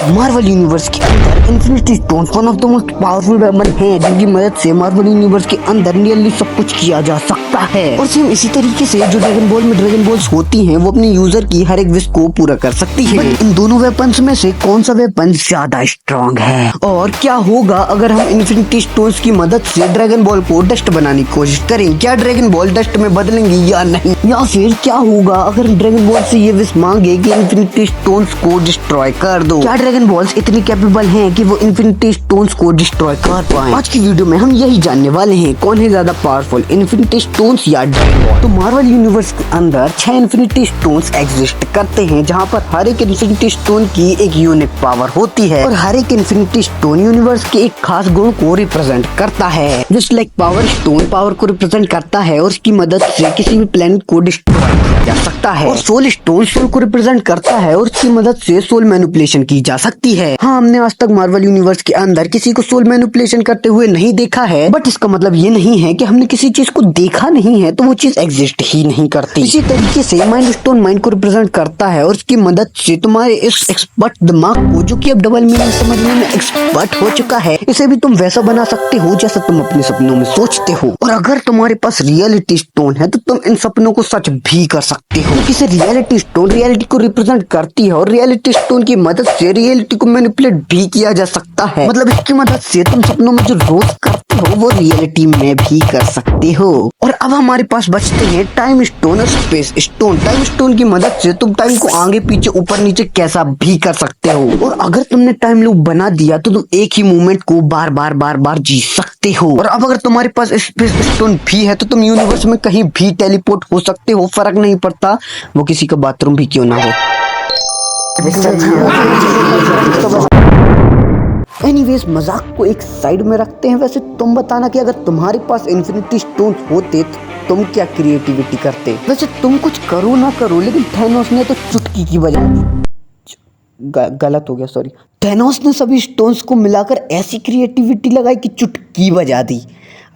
Marvel universe के अंदर infinity stones one of the most powerful weapon है, जिनकी मदद से मार्वल यूनिवर्स के अंदर नियरली सब कुछ किया जा सकता है। और सेम इसी तरीके से जो ड्रैगन बॉल में ड्रैगन बॉल्स होती हैं, वो अपने यूजर की हर एक विश को पूरा कर सकती है। इन दोनों वेपन्स में से कौन सा वेपन ज्यादा स्ट्रॉन्ग है, और क्या होगा अगर हम इन्फिनिटी स्टोन्स की मदद से ड्रैगन बॉल को डस्ट बनाने की कोशिश करें? क्या ड्रैगन बॉल डस्ट में बदलेंगी या नहीं? या फिर क्या होगा अगर ड्रैगन बॉल से ये विश मांगे कि इन्फिनिटी स्टोन्स को डिस्ट्रॉय कर दो? क्या ड्रैगन बॉल्स इतनी कैपेबल हैं कि वो इन्फिनिटी स्टोन्स को डिस्ट्रॉय कर पाएं? आज की वीडियो में हम यही जानने वाले हैं, कौन है ज्यादा पावरफुल, इन्फिनिटी स्टोन्स या ड्रैगन बॉल। तो मार्वल यूनिवर्स के अंदर 6 इन्फिनिटी स्टोन्स एग्जिस्ट करते हैं, जहाँ पर हर एक इन्फिनिटी स्टोन की एक यूनिक पावर होती है, और हर एक इन्फिनिटी स्टोन यूनिवर्स के एक खास गुण को रिप्रेजेंट करता है। Just like power stone power को रिप्रेजेंट करता है और उसकी मदद से किसी भी प्लेनेट को डिस्ट्रॉय किया जा सकता है। और सोल स्टोन सोल को रिप्रेजेंट करता है और उसकी मदद से सोल मैनिपुलेशन की जा सकती है। हाँ, हमने आज तक मार्वल यूनिवर्स के अंदर किसी को सोल मैनिपुलेशन करते हुए नहीं देखा है, बट इसका मतलब ये नहीं है कि हमने किसी चीज को देखा नहीं है तो वो चीज एग्जिस्ट ही नहीं करती। इसी तरीके से माइंड स्टोन माइंड को रिप्रेजेंट करता है और उसकी मदद से तुम्हारे इस एक्सपर्ट दिमाग को, जो कि अब डबल मीनिंग समझने में एक्सपर्ट हो चुका है, इसे भी तुम वैसा बना सकते हो जैसा तुम अपने सपनों में सोचते हो। और अगर तुम्हारे पास रियलिटी स्टोन है तो तुम इन सपनों को सच भी कर सकते हो, क्योंकि रियलिटी स्टोन रियलिटी को रिप्रेजेंट करती है और रियलिटी स्टोन की मदद से रियलिटी को मैनिपुलेट भी किया जा सकता है। मतलब इसकी मदद से तुम सपनों में जो रोज करते हो वो रियलिटी में भी कर सकते हो। और अब हमारे पास बचते हैं टाइम स्टोन और स्पेस स्टोन। टाइम स्टोन की मदद से तुम टाइम को आगे पीछे ऊपर नीचे कैसा भी कर सकते हो, और अगर तुमने टाइम लूप बना दिया तो तुम एक ही मूवमेंट को बार बार जी सकते हो। और अब अगर तुम्हारे पास स्पेस स्टोन भी है तो तुम यूनिवर्स में कहीं भी टेलीपोर्ट हो सकते हो, फर्क नहीं पड़ता वो किसी का बाथरूम भी क्यों ना हो। एनीवेज, मजाक को एक साइड में रखते हैं। वैसे तुम बताना कि अगर तुम्हारे पास इन्फिनिटी स्टोन होते तो तुम क्या क्रिएटिविटी करते? वैसे तुम कुछ करो ना करो, लेकिन थैनोस ने तो चुटकी की बजा दी। गलत हो गया, सॉरी। थैनोस ने सभी स्टोन्स को मिलाकर ऐसी क्रिएटिविटी लगाई कि चुटकी बजा दी।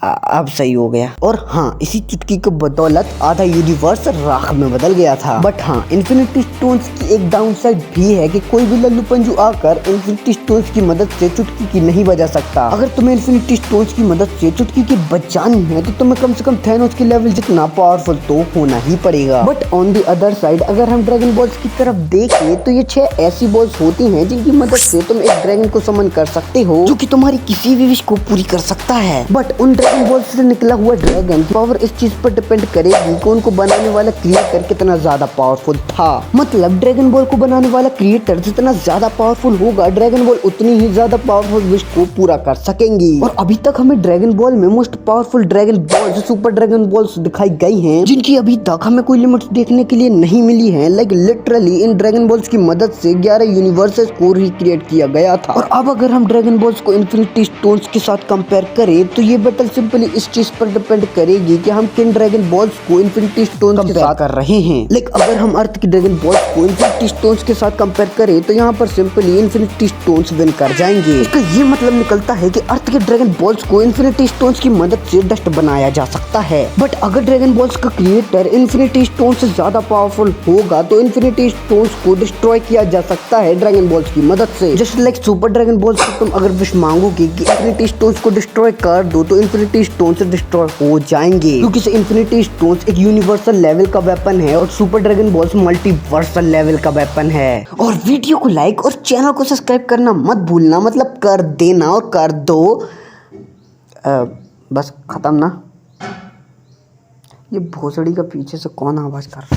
अब सही हो गया। और हाँ, इसी चुटकी की बदौलत आधा यूनिवर्स राख में बदल गया था। बट हाँ, इन्फिनिटी स्टोन्स की एक डाउन साइड भी है कि कोई भी लल्लू पंजू आकर इन्फिनिटी स्टोन्स की मदद से चुटकी की नहीं बजा सकता। अगर तुम्हें इन्फिनिटी स्टोन्स की मदद से चुटकी की बजानी है तो तुम्हें कम से कम थैनोस के लेवल जितना पावरफुल तो होना ही पड़ेगा। But on the other side, अगर हम ड्रैगन बॉल्स की तरफ देखें तो ये 6 ऐसी बॉल्स होती हैं जिनकी मदद से तुम एक ड्रैगन को समन कर सकते हो, जो कि तुम्हारी किसी भी विश को पूरी कर सकता है। बट उन ड्रैगन बॉल्स से निकला हुआ ड्रैगन की पावर इस चीज पर डिपेंड करेगी कि उनको बनाने वाला क्रिएटर कितना ज्यादा पावरफुल था। मतलब ड्रैगन बॉल को बनाने वाला क्रिएटर जितना ज्यादा पावरफुल होगा, ड्रैगन बॉल उतनी ही ज्यादा पावरफुल विश को पूरा कर सकेंगी। और अभी तक हमें ड्रैगन बॉल में most powerful dragon balls, super dragon balls दिखाई गई हैं, जिनकी अभी तक हमें कोई लिमिट्स देखने के लिए नहीं मिली है। Like literally in dragon balls की मदद से 11 यूनिवर्सेस को रिक्रिएट किया गया था। और अब अगर हम ड्रैगन बॉल्स को इन्फिनिटी स्टोन्स के साथ कंपेयर करें तो ये बैटल सिंपली इस चीज पर डिपेंड करेगी कि हम किन ड्रैगन बॉल्स को इन्फिनिटी स्टोन्स के साथ कर रहे हैं। लाइक अगर हम अर्थ की ड्रैगन बॉल्स को इन्फिनिटी स्टोन्स के साथ कंपेयर करें तो यहाँ पर सिंपली इन्फिनिटी स्टोन्स विन कर जाएंगे। इसका ये मतलब निकलता है कि अर्थ के ड्रैगन बॉल्स को इन्फिनिटी स्टोन्स की मदद से डस्ट बनाया जा सकता है। बट अगर ड्रैगन बॉल्स का क्रिएटर इन्फिनिटी स्टोन से ज्यादा पावरफुल होगा तो इन्फिनिटी स्टोन्स को डिस्ट्रॉय किया जा सकता है ड्रैगन बॉल्स की मदद से। Just like super dragon balls को तुम अगर विश मांगोगे कि इन्फिनिटी स्टोन्स को डिस्ट्रॉय कर दो तो इन्फिनिटी स्टोन्स डिस्ट्रॉय हो जाएंगे, क्योंकि इन्फिनिटी स्टोन्स एक यूनिवर्सल लेवल का वेपन है और super dragon balls multiversal level का वेपन है। और वीडियो को लाइक और चैनल को सब्सक्राइब करना मत भूलना, मतलब कर देना और कर दो। बस खत्म ना। ये भोसड़ी का पीछे से कौन आवाज कर रहा है?